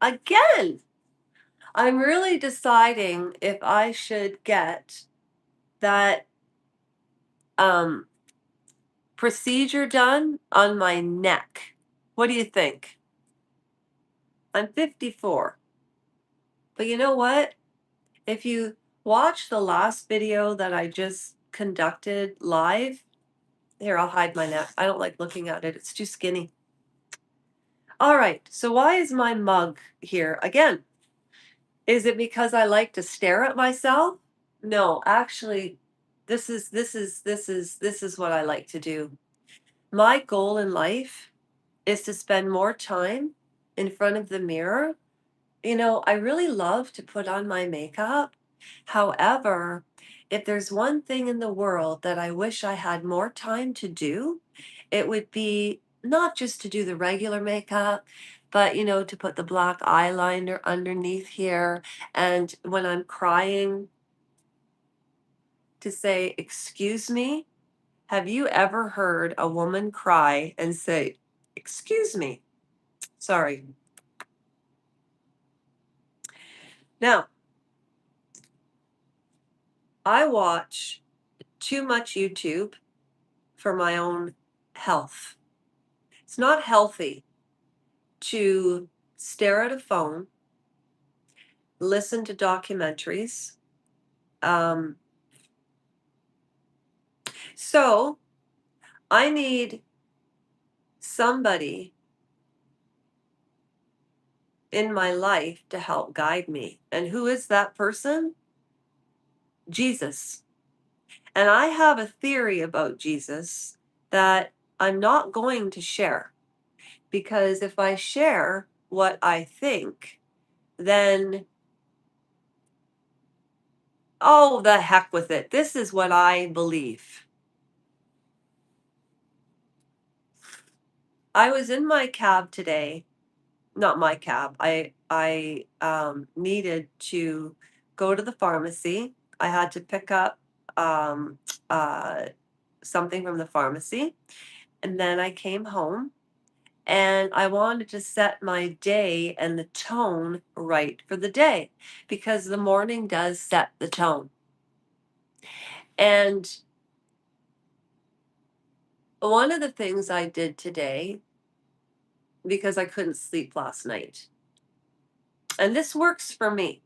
Again, I'm really deciding if I should get that um, procedure done on my neck. What do you think? I'm 54. But you know what? If you watch the last video that I just conducted live, here, I'll hide my neck. I don't like looking at it, it's too skinny. All right, so why is my mug here again? Is it because I like to stare at myself? No, actually, this is what I like to do. My goal in life is to spend more time in front of the mirror. I really love to put on my makeup. However, if there's one thing in the world that I wish I had more time to do, it would be not just to do the regular makeup, but to put the black eyeliner underneath here. And when I'm crying, to say, "Excuse me." Have you ever heard a woman cry and say, "Excuse me"? Sorry. Now, I watch too much YouTube for my own health. It's not healthy to stare at a phone, listen to documentaries. Um, so I need somebody in my life to help guide me. And who is that person? Jesus. And I have a theory about Jesus that I'm not going to share, because if I share what I think, then, oh, the heck with it. This is what I believe. I was in my cab today, not my cab. I needed to go to the pharmacy. I had to pick up um, uh, something from the pharmacy, and then I came home. And I wanted to set my day and the tone right for the day, because the morning does set the tone. And one of the things I did today, because I couldn't sleep last night, and this works for me,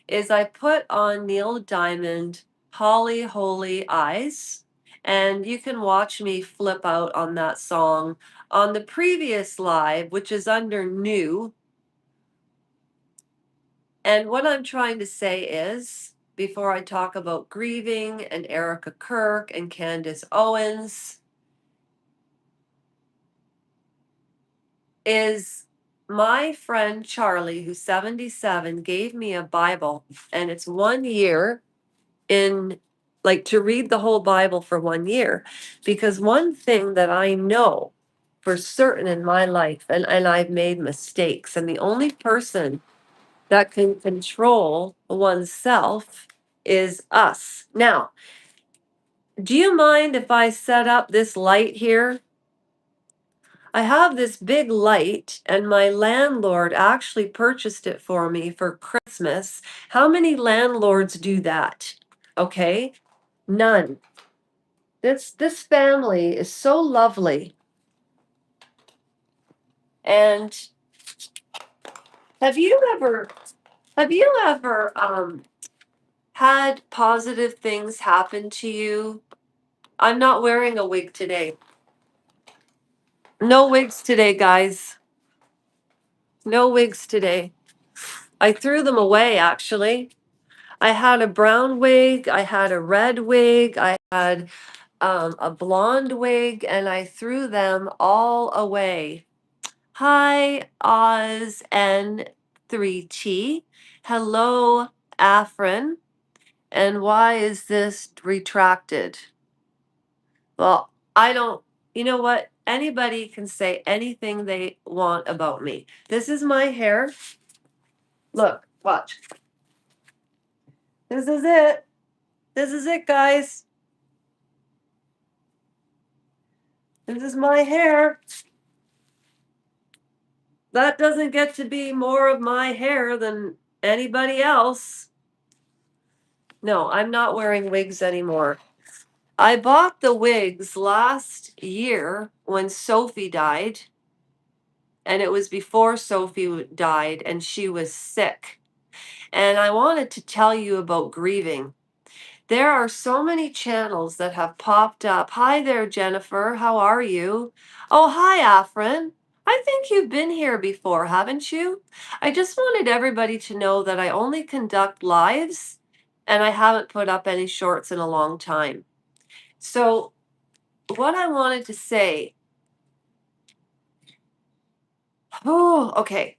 is I put on Neil Diamond Holly Holy Eyes. And you can watch me flip out on that song on the previous live, which is under new. And what I'm trying to say is, before I talk about grieving and Erika Kirk and Candace Owens, is my friend Charlie, who's 77, gave me a Bible, and it's 1 year in, like, to read the whole Bible for 1 year. Because one thing that I know for certain in my life, and I've made mistakes, and the only person that can control oneself is us. Now, do you mind if I set up this light here? I have this big light, and my landlord actually purchased it for me for Christmas. How many landlords do that? Okay, none. This family is so lovely. And have you ever had positive things happen to you? I'm not wearing a wig today. No wigs today, guys. No wigs today. I threw them away, actually. I had a brown wig, I had a red wig, I had a blonde wig, and I threw them all away. Hi, Oz N3T. Hello, Afrin. And why is this retracted? Well, I don't, you know what? Anybody can say anything they want about me. This is my hair. Look, watch. This is it. This is it, guys. This is my hair. That doesn't get to be more of my hair than anybody else. No, I'm not wearing wigs anymore. I bought the wigs last year when Sophie died, and it was before Sophie died, and she was sick. And I wanted to tell you about grieving. There are so many channels that have popped up. Hi there, Jennifer. How are you? Oh, hi, Afrin. I think you've been here before, haven't you? I just wanted everybody to know that I only conduct lives and I haven't put up any shorts in a long time. So, what I wanted to say, oh, okay.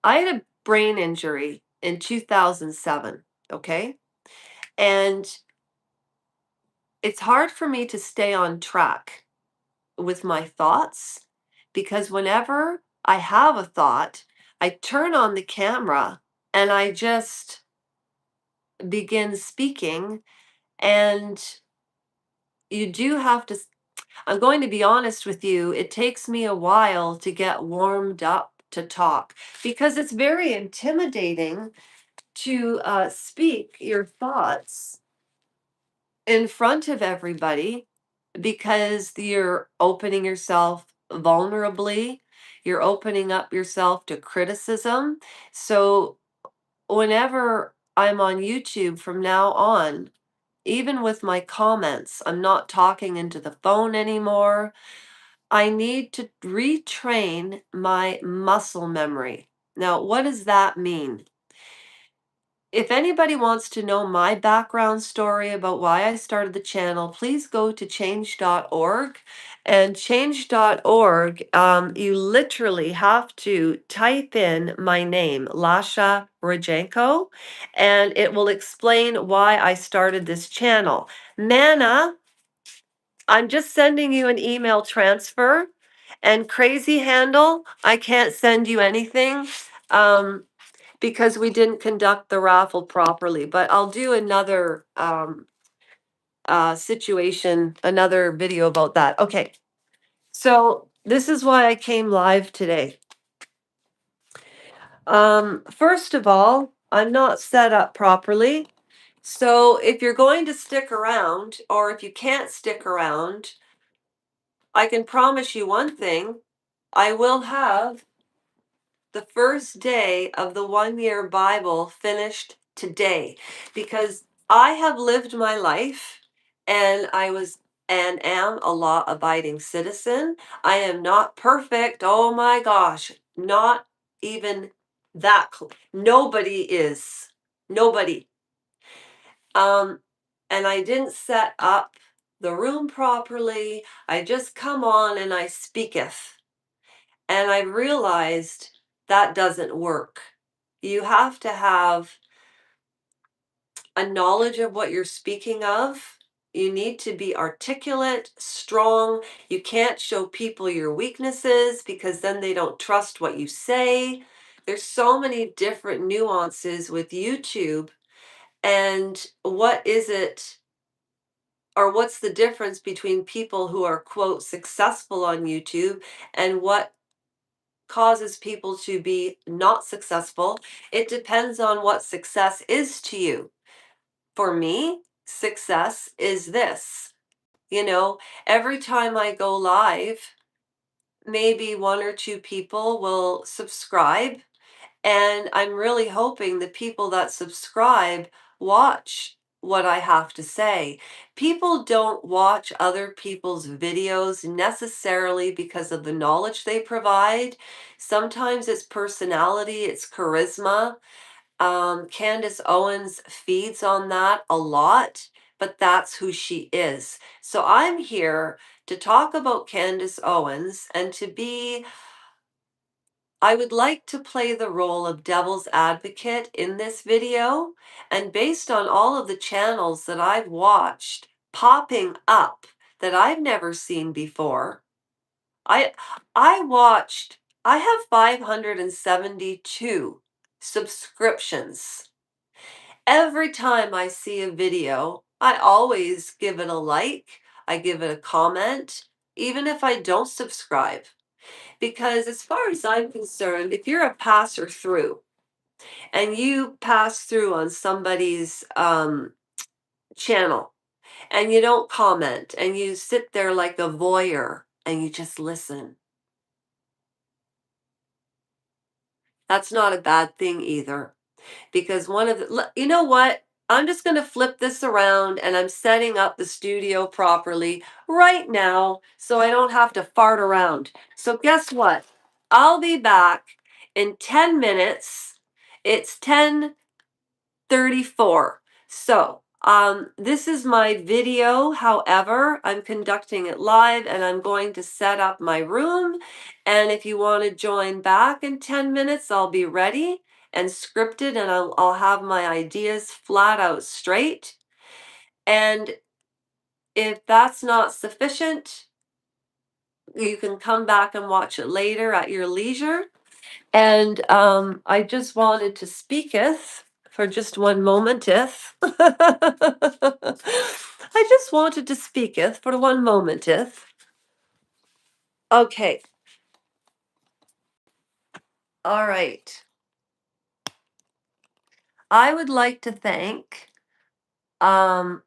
I had a brain injury in 2007, okay? And it's hard for me to stay on track with my thoughts because whenever I have a thought, I turn on the camera and I just begin speaking. And you do have to, I'm going to be honest with you, it takes me a while to get warmed up to talk because it's very intimidating to speak your thoughts in front of everybody because you're opening yourself vulnerably, you're opening up yourself to criticism. So, whenever I'm on YouTube from now on, even with my comments, I'm not talking into the phone anymore. I need to retrain my muscle memory. Now, what does that mean? If anybody wants to know my background story about why I started the channel, please go to change.org. And change.org, you literally have to type in my name, Lasha Rajenko, and it will explain why I started this channel. Mana, I'm just sending you an email transfer. And Crazy Handle, I can't send you anything. Because we didn't conduct the raffle properly. But I'll do another situation, another video about that. Okay, so this is why I came live today. First of all, I'm not set up properly. So if you're going to stick around, or if you can't stick around, I can promise you one thing. I will have the first day of the 1 year Bible finished today because I have lived my life and I was and am a law abiding citizen. I am not perfect. Oh my gosh, not even that. Nobody is. Nobody. And I didn't set up the room properly. I just come on and I speaketh. And I realized that doesn't work. You have to have a knowledge of what you're speaking of. You need to be articulate, strong. You can't show people your weaknesses because then they don't trust what you say. There's so many different nuances with YouTube. And what is it, or what's the difference between people who are, quote, successful on YouTube and what causes people to be not successful? It depends on what success is to you. For me, success is this. You know, every time I go live, maybe one or two people will subscribe. And I'm really hoping the people that subscribe watch what I have to say. People don't watch other people's videos necessarily because of the knowledge they provide. Sometimes it's personality, it's charisma. Candace Owens feeds on that a lot, but that's who she is. So I'm here to talk about Candace Owens and to be, I would like to play the role of devil's advocate in this video. And based on all of the channels that I've watched popping up that I've never seen before, I I watched, I have 572 subscriptions. Every time I see a video, I always give it a like, I give it a comment, even if I don't subscribe. Because as far as I'm concerned, if you're a passer through and you pass through on somebody's channel and you don't comment and you sit there like a voyeur and you just listen, that's not a bad thing either. Because one of the, you know what? I'm just going to flip this around and I'm setting up the studio properly right now so I don't have to fart around. So, guess what? I'll be back in 10 minutes. It's 10:34. So, this is my video. However, I'm conducting it live and I'm going to set up my room. And if you want to join back in 10 minutes, I'll be ready and scripted and I'll have my ideas flat out straight. And if that's not sufficient, you can come back and watch it later at your leisure. And I just wanted to speaketh for just one momenteth. I just wanted to speaketh for one momenteth. Okay. All right. I would like to thank Oz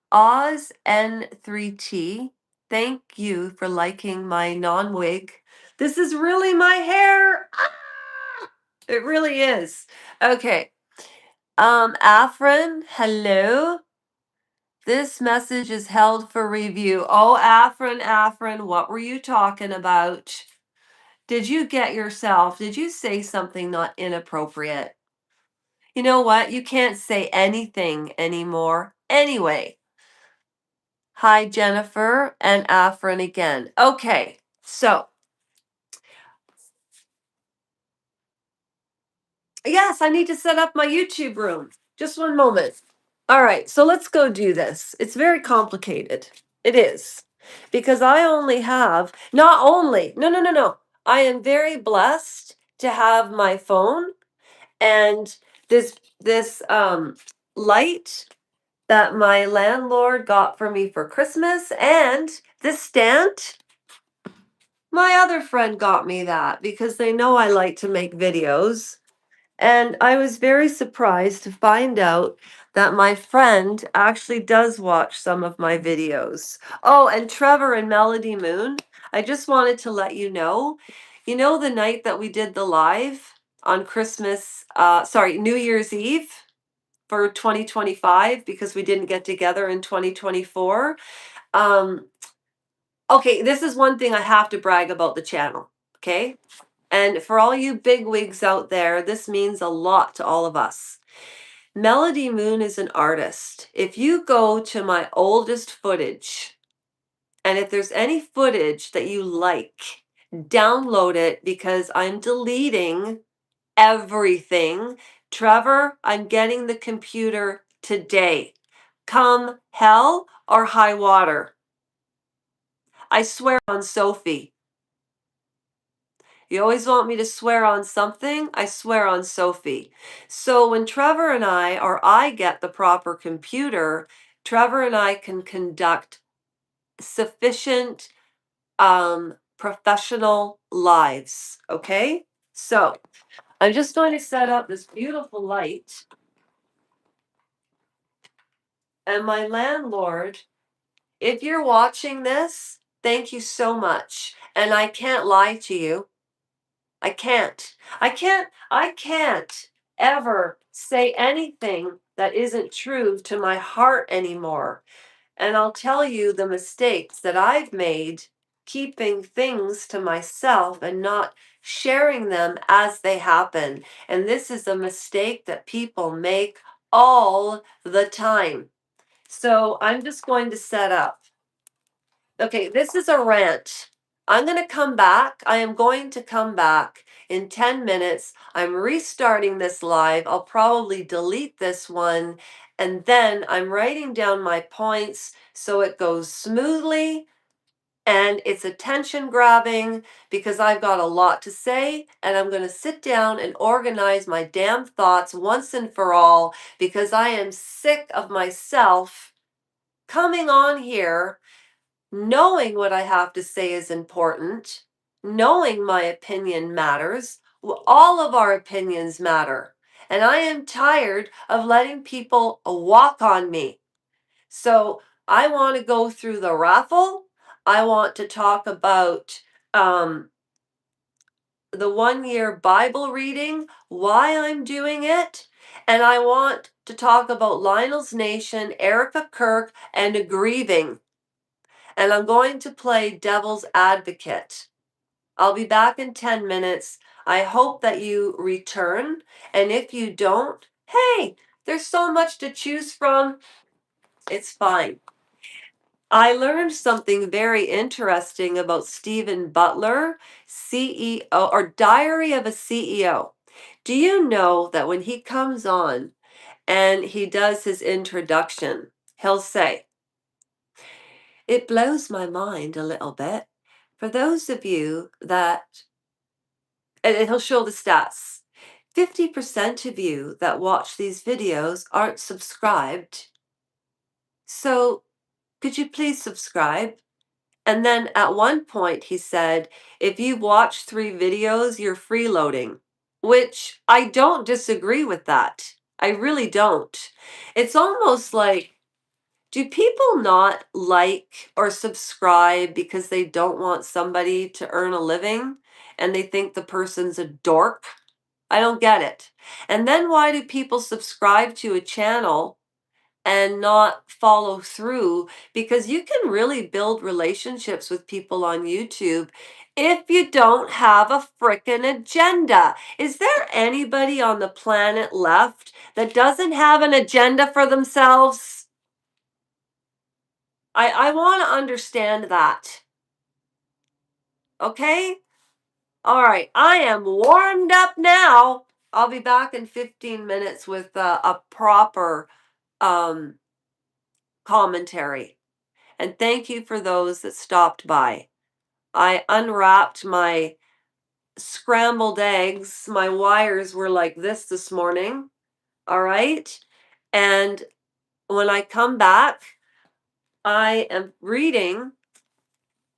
N3T. Thank you for liking my non-wig. This is really my hair. Ah! It really is. Okay. Afrin, hello. This message is held for review. Oh, Afrin, what were you talking about? Did you did you say something not inappropriate? You know what? You can't say anything anymore. Anyway, hi, Jennifer and Afrin again. Okay, so yes, I need to set up my YouTube room. Just one moment. All right, so let's go do this. It's very complicated. It is. Because I only have, not only, no. I am very blessed to have my phone and this light that my landlord got for me for Christmas and this stand. My other friend got me that because they know I like to make videos. And I was very surprised to find out that my friend actually does watch some of my videos. Oh, and Trevor and Melody Moon, I just wanted to let you know, the night that we did the live on New Year's Eve for 2025 because we didn't get together in 2024. Um, okay, this is one thing I have to brag about the channel. Okay. And for all you bigwigs out there, this means a lot to all of us. Melody Moon is an artist. If you go to my oldest footage, and if there's any footage that you like, download it because I'm deleting everything. Trevor, I'm getting the computer today. Come hell or high water. I swear on Sophie. You always want me to swear on something? I swear on Sophie. So when Trevor and I, or I get the proper computer, Trevor and I can conduct sufficient professional lives. Okay? So I'm just going to set up this beautiful light. And my landlord, if you're watching this, thank you so much. And I can't lie to you. I can't. I can't ever say anything that isn't true to my heart anymore. And I'll tell you the mistakes that I've made keeping things to myself and not sharing them as they happen. And this is a mistake that people make all the time. So I'm just going to set up. Okay, this is a rant. I'm going to come back. I am going to come back in 10 minutes. I'm restarting this live. I'll probably delete this one. And then I'm writing down my points so it goes smoothly and it's attention grabbing because I've got a lot to say. And I'm going to sit down and organize my damn thoughts once and for all because I am sick of myself coming on here knowing what I have to say is important, knowing my opinion matters. All of our opinions matter. And I am tired of letting people walk on me. So I want to go through the raffle. I want to talk about um, the 1 year Bible reading, why I'm doing it. And I want to talk about sNation, Erika Kirk, and grieving. And I'm going to play devil's advocate. I'll be back in 10 minutes. I hope that you return. And if you don't, hey, there's so much to choose from. It's fine. I learned something very interesting about Stephen Butler, CEO or Diary of a CEO. Do you know that when he comes on and he does his introduction, he'll say, "It blows my mind a little bit. For those of you that," and he'll show the stats, 50% of you that watch these videos aren't subscribed. So could you please subscribe? And then at one point he said, if you watch 3 videos, you're freeloading, which I don't disagree with that. I really don't. It's almost like, do people not like or subscribe because they don't want somebody to earn a living and they think the person's a dork? I don't get it. And then why do people subscribe to a channel and not follow through? Because you can really build relationships with people on YouTube if you don't have a frickin' agenda. Is there anybody on the planet left that doesn't have an agenda for themselves? I want to understand that. Okay? All right. I am warmed up now. I'll be back in 15 minutes with a proper um, commentary. And thank you for those that stopped by. I unwrapped my scrambled eggs. My wires were like this morning. All right. And when I come back, I am reading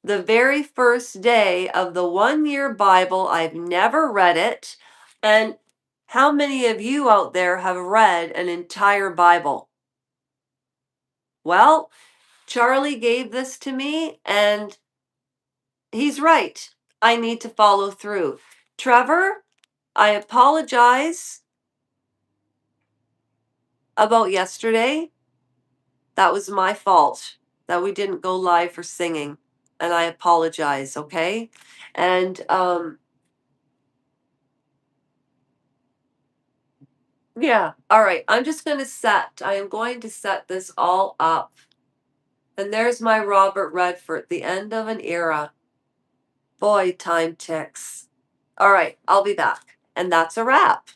the very first day of the 1 year Bible. I've never read it. And how many of you out there have read an entire Bible? Well, Charlie gave this to me, and he's right. I need to follow through. Trevor, I apologize about yesterday. That was my fault that we didn't go live for singing. And I apologize, okay? And yeah, all right. I am going to set this all up. And there's my Robert Redford, the end of an era. Boy, time ticks. All right, I'll be back. And that's a wrap.